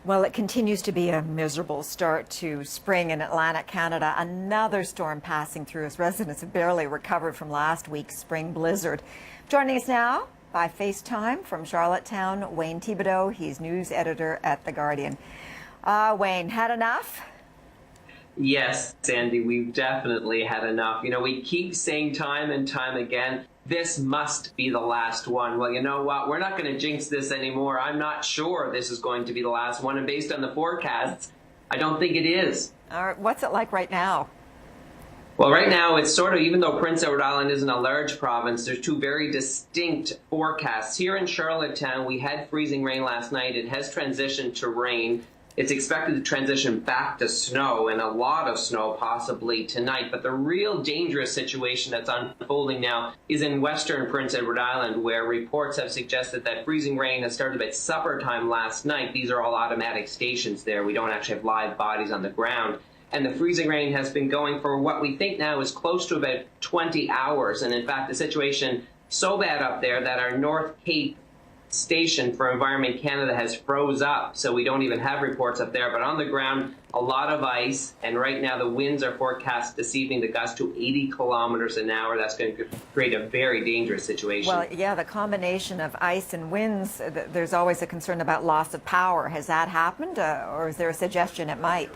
Well, it continues to be a miserable start to spring in Atlantic Canada. Another storm passing through as residents have barely recovered from last week's spring blizzard. Joining us now by FaceTime from Charlottetown, Wayne Thibodeau. He's news editor at The Guardian. Wayne, had enough? Yes, Sandy, we've definitely had enough. You know, we keep saying time and time again, this must be the last one. Well, you know what? We're not going to jinx this anymore. I'm not sure this is going to be the last one. And based on the forecasts, I don't think it is. All right, what's it like right now? Well, right now, it's sort of, even though Prince Edward Island isn't a large province, there's two very distinct forecasts. Here in Charlottetown, we had freezing rain last night. It has transitioned to rain. It's expected to transition back to snow, and a lot of snow possibly tonight. But the real dangerous situation that's unfolding now is in western Prince Edward Island, where reports have suggested that freezing rain has started at supper time last night. These are all automatic stations there. We don't actually have live bodies on the ground. And the freezing rain has been going for what we think now is close to about 20 hours. And in fact, the situation so bad up there that our North Cape station for Environment Canada has froze up, so we don't even have reports up there. But on the ground, a lot of ice, and right now the winds are forecast this evening to gust to 80 kilometers an hour. That's going to create a very dangerous situation. Well, yeah, the combination of ice and winds, there's always a concern about loss of power. Has that happened, or is there a suggestion it might?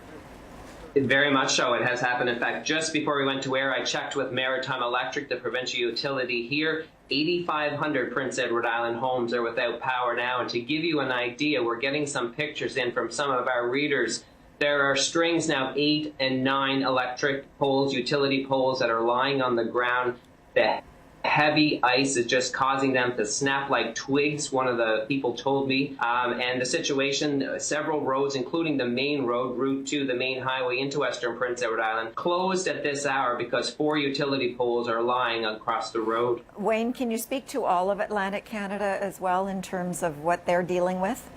Very much so. It has happened. In fact, just before we went to air, I checked with Maritime Electric, the provincial utility here. 8,500 Prince Edward Island homes are without power now. And to give you an idea, we're getting some pictures in from some of our readers. There are strings now, 8 and 9 electric poles, utility poles that are lying on the ground. The heavy ice is just causing them to snap like twigs, one of the people told me. And the situation, several roads, including the main road, Route 2, the main highway into western Prince Edward Island, closed at this hour because 4 utility poles are lying across the road. Wayne, can you speak to all of Atlantic Canada as well in terms of what they're dealing with?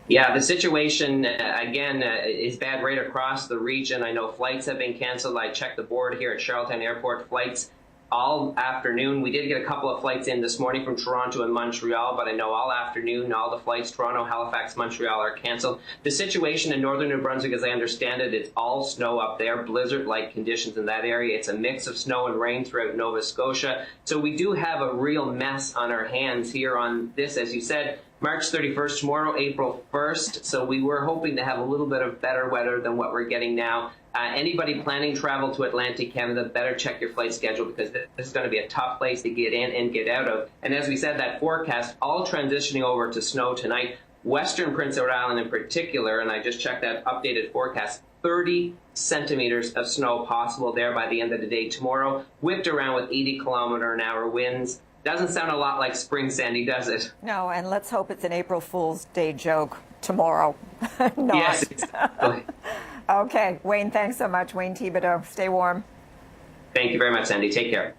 Yeah, the situation, again, is bad right across the region. I know flights have been canceled. I checked the board here at Charlottetown Airport. Flights all afternoon. We did get a couple of flights in this morning from Toronto and Montreal, but I know all afternoon, all the flights, Toronto, Halifax, Montreal, are canceled. The situation in northern New Brunswick, as I understand it, it's all snow up there, blizzard-like conditions in that area. It's a mix of snow and rain throughout Nova Scotia. So we do have a real mess on our hands here on this, as you said, March 31st, tomorrow, April 1st. So we were hoping to have a little bit of better weather than what we're getting now. Anybody planning travel to Atlantic Canada, better check your flight schedule, because this is going to be a tough place to get in and get out of. And as we said, that forecast all transitioning over to snow tonight. Western Prince Edward Island in particular, and I just checked that updated forecast, 30 centimeters of snow possible there by the end of the day tomorrow, whipped around with 80-kilometer-an-hour winds. Doesn't sound a lot like spring, Sandy, does it? No, and let's hope it's an April Fool's Day joke tomorrow. Not. Yes, exactly. Okay, Wayne, thanks so much. Wayne Thibodeau, stay warm. Thank you very much, Sandy. Take care.